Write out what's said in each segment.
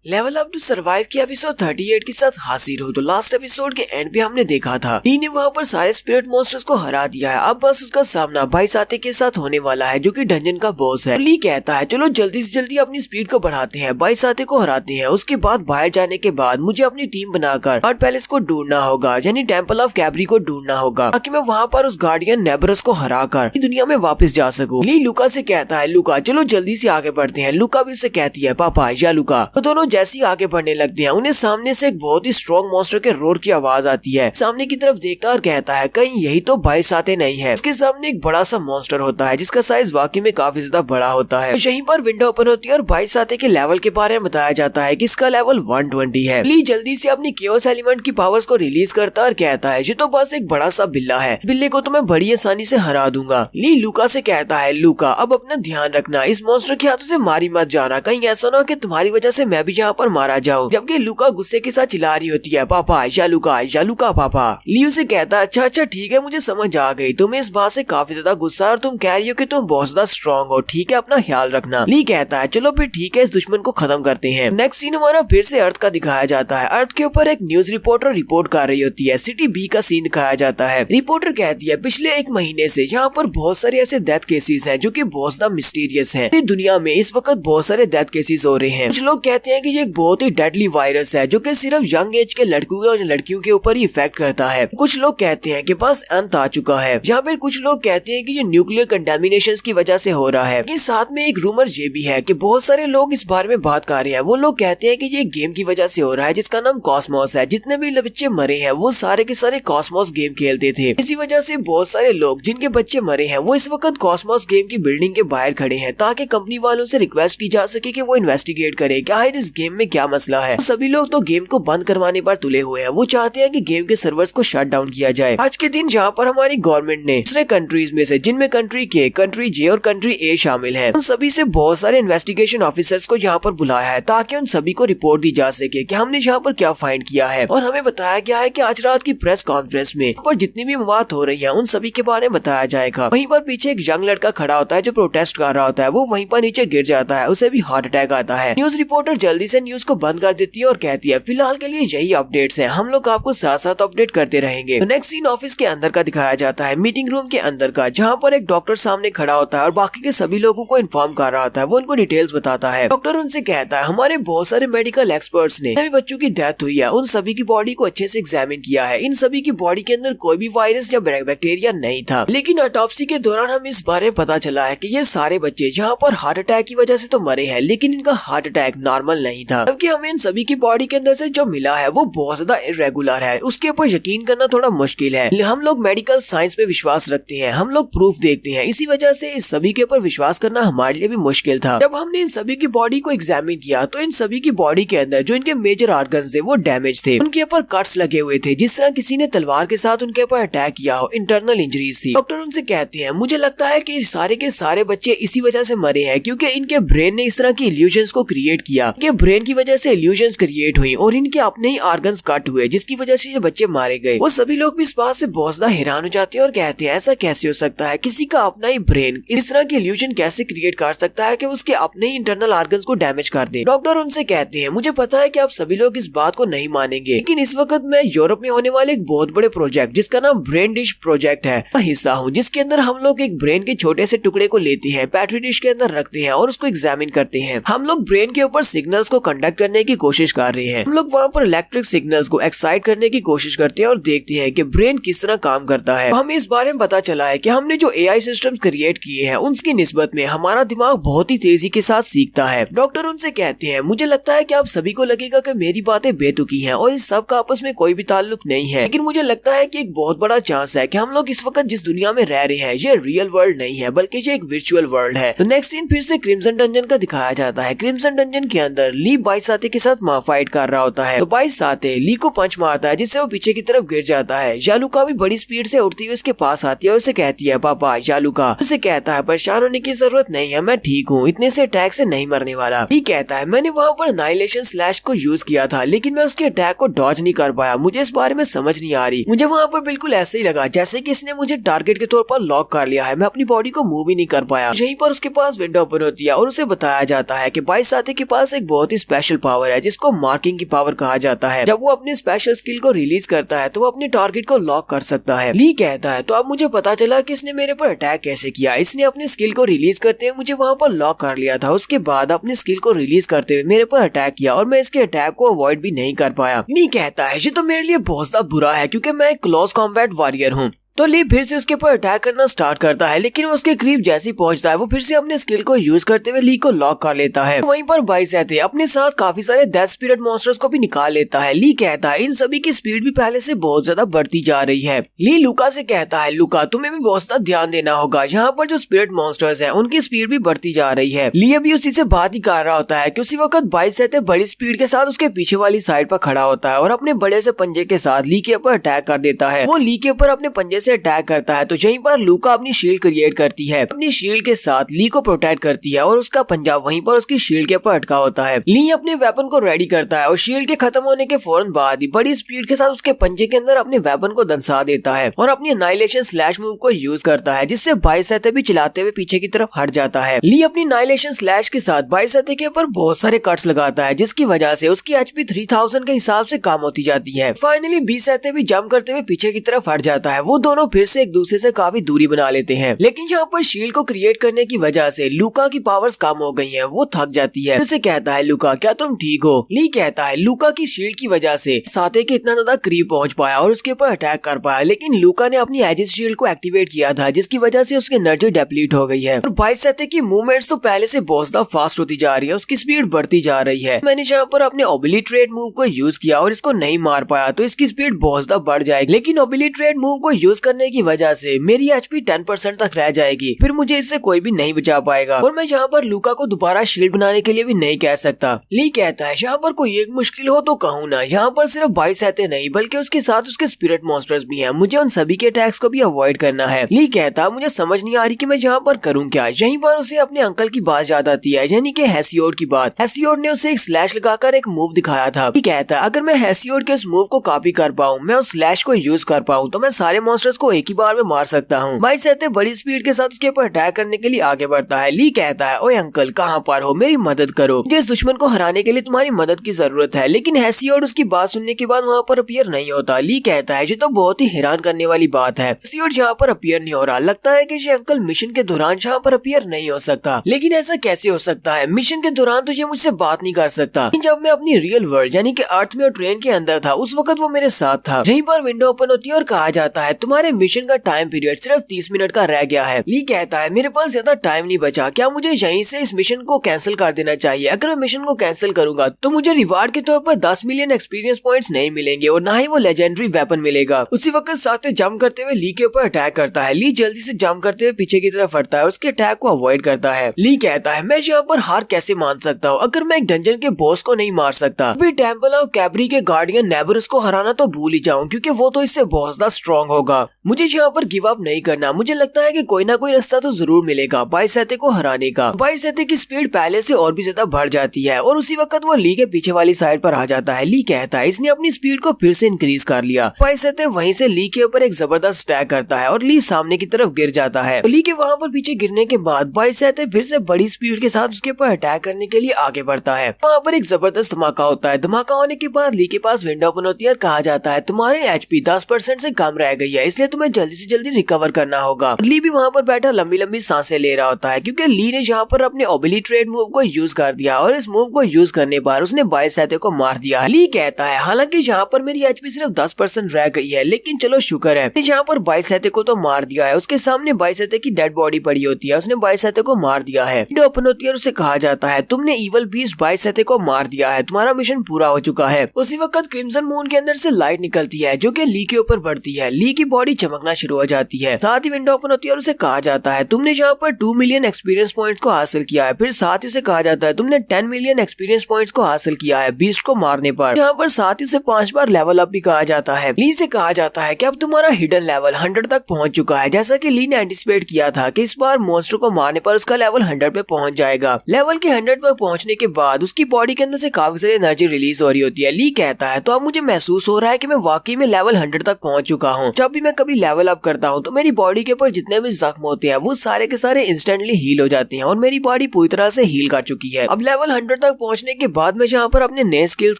Level up to survive की episode 38 के साथ हाजिर हो। तो लास्ट एपिसोड के एंड पे हमने देखा था ली ने वहाँ पर सारे स्पिरिट मॉन्स्टर्स को हरा दिया है। अब बस उसका सामना भाई साथे के साथ होने वाला है जो कि डंजन का बॉस है। ली कहता है चलो जल्दी से जल्दी अपनी स्पीड को बढ़ाते हैं, भाई साथे को हराते हैं। उसके बाद बाहर जाने के बाद मुझे अपनी टीम बनाकर आर्ट पैलेस को ढूंढना होगा, यानी टेम्पल ऑफ कैबरी को ढूंढना होगा, ताकि मैं वहाँ पर उस गार्डियन नेबरस को हरा कर दुनिया में वापस जा सकूं। ली लुका से कहता है लुका चलो जल्दी से आगे बढ़ते हैं। लुका भी उससे कहती है पापा या लुका। तो दोनों जैसे ही आगे बढ़ने लगते हैं उन्हें सामने से एक बहुत ही स्ट्रॉन्ग मॉन्स्टर के रोर की आवाज आती है। सामने की तरफ देखता और कहता है कहीं यही तो भाई साथे नहीं है। इसके सामने एक बड़ा सा मॉन्स्टर होता है जिसका साइज वाकई में काफी ज्यादा बड़ा होता है। तो यहीं पर विंडो ओपन होती है और भाई साथे के लेवल के बारे में बताया जाता है कि इसका लेवल 120 है। ली जल्दी से अपनी केओस एलिमेंट की पावर्स को रिलीज करता और कहता है ये तो बस एक बड़ा सा बिल्ला है, बिल्ले को तो मैं बड़ी आसानी से हरा दूंगा। ली लुका से कहता है लुका अब अपना ध्यान रखना, इस मॉन्स्टर के हाथों से मारी मत जाना, कहीं ऐसा ना हो कि तुम्हारी वजह से मैं भी यहाँ पर मारा जाऊँ। जबकि लुका गुस्से के साथ चिल्ला रही होती है पापा या लुका पापा। ली उसे कहता है अच्छा ठीक है मुझे समझ आ गई, तुम्हें इस बात से काफी ज्यादा गुस्सा है और तुम कह रही हो कि तुम बहुत ज्यादा स्ट्रॉन्ग हो, ठीक है अपना ख्याल रखना। ली कहता है चलो फिर ठीक है इस दुश्मन को खत्म करते हैं। नेक्स्ट सीन हमारा फिर से अर्थ का दिखाया जाता है। अर्थ के ऊपर एक न्यूज रिपोर्टर रिपोर्ट कर रही होती है। सिटी बी का सीन दिखाया जाता है। रिपोर्टर कहती है पिछले एक महीने से यहाँ पर बहुत सारे ऐसे डेथ केसेस हैं जो कि बहुत ज्यादा मिस्टीरियस हैं। दुनिया में इस वक्त बहुत सारे डेथ केसेस हो रहे हैं। कुछ लोग कहते हैं कि ये एक बहुत ही डेडली वायरस है जो कि सिर्फ यंग एज के लड़कों और लड़कियों के ऊपर ही इफेक्ट करता है। कुछ लोग कहते हैं कि बस अंत आ चुका है, या फिर कुछ लोग कहते हैं कि ये न्यूक्लियर कंटामिनेशन की वजह से हो रहा है। साथ में एक रूमर ये भी है कि बहुत सारे लोग इस बारे में बात कर रहे हैं। वो लोग कहते हैं कि ये गेम की वजह से हो रहा है जिसका नाम कॉस्मोस है। जितने भी बच्चे मरे हैं वो सारे के सारे कॉस्मोस गेम खेलते थे। इसी वजह से बहुत सारे लोग जिनके बच्चे मरे हैं वो इस वक्त कॉस्मोस गेम की बिल्डिंग के बाहर खड़े हैं ताकि कंपनी वालों से रिक्वेस्ट की जा सके कि वो इन्वेस्टिगेट करें कि आखिर इस गेम में क्या मसला है। सभी लोग तो गेम को बंद करवाने पर तुले हुए हैं। वो चाहते हैं कि गेम के सर्वर्स को शट डाउन किया जाए। आज के दिन जहाँ पर हमारी गवर्नमेंट ने दूसरे कंट्रीज में से, जिनमें कंट्री के, कंट्री जे और कंट्री ए शामिल है, उन सभी से बहुत सारे इन्वेस्टिगेशन ऑफिसर्स को यहाँ पर बुलाया है ताकि उन सभी को रिपोर्ट दी जा सके कि हमने यहाँ पर क्या फाइंड किया है। और हमें बताया गया है कि आज रात की प्रेस कॉन्फ्रेंस में पर जितनी भी बात हो रही है उन सभी के बारे में बताया जाएगा। वहीं पर पीछे एक यंग लड़का खड़ा होता है जो प्रोटेस्ट कर रहा होता है। वो वहीं पर नीचे गिर जाता है, उसे भी हार्ट अटैक आता है। न्यूज रिपोर्टर जल्दी से न्यूज को बंद कर देती है और कहती है फिलहाल के लिए यही अपडेट्स हैं, हम लोग आपको साथ साथ अपडेट करते रहेंगे। नेक्स्ट सीन ऑफिस के अंदर का दिखाया जाता है, मीटिंग रूम के अंदर का, जहाँ पर एक डॉक्टर सामने खड़ा होता है और बाकी के सभी लोगों को इन्फॉर्म कर रहा होता है। वो उनको डिटेल्स बताता है। डॉक्टर उनसे कहता है हमारे बहुत सारे मेडिकल एक्सपर्ट्स ने सभी बच्चों की डेथ हुई है उन सभी की बॉडी को अच्छे से एग्जामिन किया है। इन सभी की बॉडी के अंदर कोई भी वायरस या बैक्टीरिया नहीं था, लेकिन ऑटोप्सी के दौरान हमें इस बारे में पता चला है कि ये सारे बच्चे यहाँ पर हार्ट अटैक की वजह से तो मरे हैं, लेकिन इनका हार्ट अटैक नॉर्मल नहीं था। क्योंकि हमें इन सभी की बॉडी के अंदर से जो मिला है वो बहुत ज्यादा इरेगुलर है, उसके ऊपर यकीन करना थोड़ा मुश्किल है। हम लोग मेडिकल साइंस पे विश्वास रखते हैं, हम लोग प्रूफ देखते हैं, इसी वजह से इस सभी के ऊपर विश्वास करना हमारे लिए भी मुश्किल था। जब हमने इन सभी की बॉडी को एग्जामिन किया तो इन सभी की बॉडी के अंदर जो इनके मेजर ऑर्गन्स थे वो डैमेज थे, उनके ऊपर कट्स लगे हुए थे जिस तरह किसी ने तलवार के साथ उनके ऊपर अटैक किया हो। इंटरनल इंजरीज थी। डॉक्टर उनसे कहते हैं मुझे लगता है कि सारे के सारे बच्चे इसी वजह से मरे हैं क्योंकि इनके ब्रेन ने इस तरह की इल्यूजन्स को क्रिएट किया। इनके ब्रेन की वजह से इल्यूजन्स क्रिएट हुई और इनके अपने ही ऑर्गन्स कट हुए जिसकी वजह से ये बच्चे मारे गए। वो सभी लोग भी इस बात से बहुत ज्यादा हैरान हो जाते हैं और कहते हैं ऐसा कैसे हो सकता है, किसी का अपना ही ब्रेन इस तरह की इल्यूजन कैसे क्रिएट कर सकता है कि उसके अपने ही इंटरनल ऑर्गन्स को डैमेज कर दे। डॉक्टर उनसे कहते हैं मुझे पता है कि आप सभी लोग इस बात को नहीं मानेंगे, लेकिन इस वक्त मैं यूरोप में होने वाले एक बहुत बड़े प्रोजेक्ट जिसका नाम ब्रेन डिश प्रोजेक्ट है का हिस्सा हूँ, जिसके अंदर हम लोग एक ब्रेन के छोटे से टुकड़े को लेते हैं, पेट्री डिश के अंदर रखते हैं और उसको एग्जामिन करते हैं। हम लोग ब्रेन के ऊपर सिग्नल्स को कंडक्ट करने की कोशिश कर रहे हैं। हम लोग वहाँ पर इलेक्ट्रिक सिग्नल्स को एक्साइट करने की कोशिश करते हैं और देखते हैं कि ब्रेन किस तरह काम करता है। हमें इस बारे में पता चला है कि हमने जो एआई सिस्टम क्रिएट किए हैं उनकी निस्बत में हमारा दिमाग बहुत ही तेजी के साथ सीखता है। डॉक्टर उनसे कहते हैं मुझे लगता है कि आप सभी को लगेगा कि मेरी बातें बेतुकी हैं और इस सब का आपस में कोई भी ताल्लुक नहीं है, लेकिन मुझे लगता है कि एक बहुत बड़ा चांस है कि हम लोग इस वक्त जिस दुनिया में रह रहे हैं ये रियल वर्ल्ड नहीं है बल्कि ये एक वर्चुअल वर्ल्ड है। तो नेक्स्ट सीन फिर से क्रिम्सन डंजन का दिखाया जाता है। क्रिम्सन डंजन के अंदर ली बाई साथे के साथ फाइट कर रहा होता है। तो बाई साथे ली को पंच मारता है जिससे वो पीछे की तरफ गिर जाता है। यालुका भी बड़ी स्पीड से उड़ती हुई उसके पास आती है और उसे कहती है पापा यालुका। उसे कहता है परेशान होने की जरूरत नहीं है, मैं ठीक हूँ, इतने से अटैक से नहीं मरने वाला। ली कहता है मैंने वहाँ पर नाइलेशन स्लैश को यूज किया था लेकिन मैं उसके अटैक को डॉज नहीं कर पाया, मुझे इस बारे में समझ नहीं आ रही। मुझे वहाँ पर बिल्कुल ऐसे ही लगा जैसे कि इसने मुझे टारगेट के तौर पर लॉक कर लिया है, मैं अपनी बॉडी को मूव ही नहीं कर पाया। यहीं पर उसके पास विंडो ओपन होती है और उसे बताया जाता है कि बाई साथी के पास एक बहुत बहुत ही स्पेशल पावर है जिसको मार्किंग की पावर कहा जाता है। जब वो अपने स्पेशल स्किल को रिलीज करता है तो वो अपने टारगेट को लॉक कर सकता है। ली कहता है तो अब मुझे पता चला कि इसने मेरे पर अटैक कैसे किया। इसने अपने स्किल को रिलीज करते हुए मुझे वहाँ पर लॉक कर लिया था, उसके बाद अपने स्किल को रिलीज करते हुए मेरे पर अटैक किया और मैं इसके अटैक को अवॉइड भी नहीं कर पाया। ली कहता है ये तो मेरे लिए बहुत ज्यादा बुरा है क्योंकि मैं एक क्लोज कॉम्बैट वॉरियर हूँ। तो ली फिर से उसके ऊपर अटैक करना स्टार्ट करता है, लेकिन वो उसके करीब जैसे ही पहुंचता है वो फिर से अपने स्किल को यूज करते हुए ली को लॉक कर लेता है। वहीं पर बाइसेते अपने साथ काफी सारे डेथ स्पिरिट मॉन्स्टर्स को भी निकाल लेता है। ली कहता है इन सभी की स्पीड भी पहले से बहुत ज्यादा बढ़ती जा रही है। ली लुका से कहता है लुका तुम्हें भी बहुत ज्यादा ध्यान देना होगा, यहाँ पर जो स्पिरिट मॉन्स्टर्स है उनकी स्पीड भी बढ़ती जा रही है। ली अभी उसी से बात ही कर रहा होता है कि उसी वक्त बाइसेते बड़ी स्पीड के साथ उसके पीछे वाली साइड पर खड़ा होता है और अपने बड़े से पंजे के साथ ली के ऊपर अटैक कर देता है। वो ली के ऊपर अपने पंजे से अटैक करता है तो यहीं पर लुका अपनी शील्ड क्रिएट करती है, अपनी शील्ड के साथ ली को प्रोटेक्ट करती है और उसका पंजा वहीं पर उसकी शील्ड के ऊपर अटका होता है। ली अपने वेपन को रेडी करता है और शील्ड के खत्म होने के फौरन बाद ही बड़ी स्पीड के साथ उसके पंजे के अंदर अपने वेपन को दंसा देता है और अपनी एनाइलेशन स्लैश मूव को यूज करता है, जिससे बाइसेते भी चलाते हुए पीछे की तरफ हट जाता है। ली अपनी एनाइलेशन स्लैश के साथ बाइसेते के ऊपर बहुत सारे कट्स लगाता है जिसकी वजह से उसकी एचपी 3000 के हिसाब से कम होती जाती है। फाइनली बाइसेते भी जंप करते हुए पीछे की तरफ हट जाता है। वो दोनों फिर से एक दूसरे से काफी दूरी बना लेते हैं, लेकिन यहाँ पर शील्ड को क्रिएट करने की वजह से लुका की पावर्स कम हो गई हैं, वो थक जाती है। उसे कहता है लुका क्या तुम ठीक हो? ली कहता है लुका की शील्ड की वजह से साते के इतना ज्यादा करीब पहुंच पाया और उसके ऊपर अटैक कर पाया, लेकिन लुका ने अपनी एजिस शील्ड को एक्टिवेट किया था जिसकी वजह से उसकी एनर्जी डिप्लीट हो गई है और बाइसेते की मूवमेंट्स तो पहले से बहुत ज्यादा फास्ट होती जा रही है, उसकी स्पीड बढ़ती जा रही है। मैंने यहाँ पर अपने ओबिलिट्रेट मूव को यूज किया और इसको नहीं मार पाया तो इसकी स्पीड बहुत ज्यादा बढ़ जाएगी, लेकिन ओबिलिट्रेट मूव को यूज करने की वजह से मेरी एचपी 10% तक रह जाएगी, फिर मुझे इससे कोई भी नहीं बचा पाएगा और मैं यहाँ पर लुका को दोबारा शील्ड बनाने के लिए भी नहीं कह सकता। ली कहता है यहाँ पर कोई एक मुश्किल हो तो कहूँ ना, यहाँ पर सिर्फ बाइसेते नहीं बल्कि उसके साथ उसके स्पिरिट मॉन्स्टर्स भी हैं, मुझे उन सभी के अटैक्स को भी अवॉइड करना है। ली कहता है मुझे समझ नहीं आ रही कि मैं यहाँ पर करूँ क्या। यहीं पर उसे अपने अंकल की बात याद आती है, यानी कि हेसियोड की बात। हेसियोड ने उसे एक स्लैश लगाकर एक मूव दिखाया था। ली कहता है अगर मैं हेसियोड के उस मूव को कॉपी कर पाऊँ, मैं उस स्लैश को यूज कर पाऊँ तो मैं सारे मॉन्स्टर्स को एक ही बार में मार सकता हूँ। बाइसेते बड़ी स्पीड के साथ उसके ऊपर अटैक करने के लिए आगे बढ़ता है। ली कहता है ओए अंकल कहाँ पर हो, मेरी मदद करो, जिस दुश्मन को हराने के लिए तुम्हारी मदद की जरूरत है। लेकिन हेसियोड उसकी बात सुनने के बाद वहाँ पर अपीयर नहीं होता। ली कहता है ये तो बहुत ही हैरान करने वाली बात है, हेसियोड यहाँ पर अपीयर नहीं हो रहा, लगता है कि ये अंकल मिशन के दौरान यहाँ पर अपीयर नहीं हो सकता। लेकिन ऐसा कैसे हो सकता है, मिशन के दौरान तो ये मुझसे बात नहीं कर सकता। जब मैं अपनी रियल वर्ल्ड यानी कि अर्थ में और ट्रेन के अंदर था उस वक्त वो मेरे साथ था। यहीं पर विंडो ओपन होती है और कहा जाता है तुम्हारे मिशन का टाइम पीरियड सिर्फ 30 मिनट का रह गया है। ली कहता है मेरे पास ज्यादा टाइम नहीं बचा, क्या मुझे यहीं से इस मिशन को कैंसिल कर देना चाहिए? अगर मैं मिशन को कैंसिल करूंगा तो मुझे रिवार्ड के तौर पर 10 मिलियन एक्सपीरियंस पॉइंट्स नहीं मिलेंगे और ना ही वो लेजेंडरी वेपन मिलेगा। उसी वक्त साथे जंप करते हुए ली के ऊपर अटैक करता है। ली जल्दी से जंप करते हुए पीछे की तरफ हटता है, उसके अटैक को अवॉइड करता है। ली कहता है मैं यहाँ पर हार कैसे मान सकता हूँ अगर मैं एक डंजन के बॉस को नहीं मार सकता। भी टेम्पल ऑफ कैबरी के गार्डियन नेबरस को हराना तो भूल ही जाऊं क्योंकि वो तो इससे बहुत ज्यादा स्ट्रॉन्ग होगा। मुझे यहाँ पर गिव अप नहीं करना, मुझे लगता है कि कोई ना कोई रास्ता तो जरूर मिलेगा बाइसेते को हराने का। बाइसेते की स्पीड पहले से और भी ज्यादा बढ़ जाती है और उसी वक्त वो ली के पीछे वाली साइड पर आ जाता है। ली कहता है इसने अपनी स्पीड को फिर से इंक्रीज कर लिया। बाइसेते वहीं से ली के ऊपर एक जबरदस्त अटैक करता है और ली सामने की तरफ गिर जाता है। ली के वहाँ पर पीछे गिरने के बाद बाइसेते फिर से बड़ी स्पीड के साथ उसके ऊपर अटैक करने के लिए आगे बढ़ता है। वहाँ पर एक जबरदस्त धमाका होता है। धमाका होने के बाद ली के पास विंडो ओपन होती है और कहा जाता है तुम्हारे एचपी 10% से कम रह गई है, इसलिए तुम्हें जल्दी से जल्दी रिकवर करना होगा। ली भी वहाँ पर बैठा लंबी लंबी सांसें ले रहा होता है क्योंकि ली ने यहाँ पर अपने ओबिलिट्रेट मूव को यूज कर दिया और इस मूव को यूज करने पर उसने बाइसेते को मार दिया। ली कहता है हालांकि यहाँ पर मेरी एचपी सिर्फ 10% रह गई है, लेकिन चलो शुक्र है यहाँ पर बाइसेते को तो मार दिया है। उसके सामने बाइसेते की डेड बॉडी पड़ी होती है, उसने बाइसेते को मार दिया है। विंडो ओपन होती है और उसे कहा जाता है तुमने इवल बीस्ट बाइसेते को मार दिया है, तुम्हारा मिशन पूरा हो चुका है। उसी वक्त क्रिम्सन मून के अंदर से लाइट निकलती है जो कि ली के ऊपर बढ़ती है। ली की बॉडी चमकना शुरू हो जाती है। साथ ही विंडो ओपन होती है और उसे कहा जाता है तुमने यहाँ पर 2 मिलियन एक्सपीरियंस पॉइंट्स को हासिल किया है। फिर साथ ही उसे कहा जाता है तुमने 10 मिलियन एक्सपीरियंस पॉइंट्स को हासिल किया है बीस्ट को मारने पर। यहाँ पर साथ ही उसे 5 बार लेवल अप भी कहा जाता है। ली से कहा जाता है कि अब तुम्हारा हिडन लेवल 100 तक पहुंच चुका है। जैसा कि ली ने एंटिसिपेट किया था कि इस बार मॉन्स्टर को मारने पर उसका लेवल 100 पे पहुंच जाएगा। लेवल के 100 पर पहुंचने के बाद उसकी बॉडी के अंदर से काफी सारी एनर्जी रिलीज हो रही होती है। ली कहता है तो अब मुझे महसूस हो रहा है कि मैं वाकई में लेवल 100 तक पहुंच चुका हूँ। जब भी मैं कभी लेवल अप करता हूँ तो मेरी बॉडी के ऊपर जितने भी जख्म होते हैं वो सारे के सारे इंस्टेंटली हील हो जाते हैं और मेरी बॉडी पूरी तरह से हील कर चुकी है। अब लेवल 100 तक पहुंचने के बाद मैं जहाँ पर अपने नए स्किल्स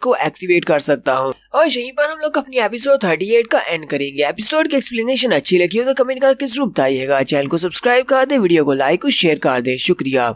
को एक्टिवेट कर सकता हूँ और यहीं पर हम लोग अपनी एपिसोड 38 का एंड करेंगे। एपिसोड की एक्सप्लेनेशन अच्छी लगी हो तो कमेंट करके जरूर बताइएगा। चैनल को सब्सक्राइब कर दे, वीडियो को लाइक और शेयर कर दे। शुक्रिया।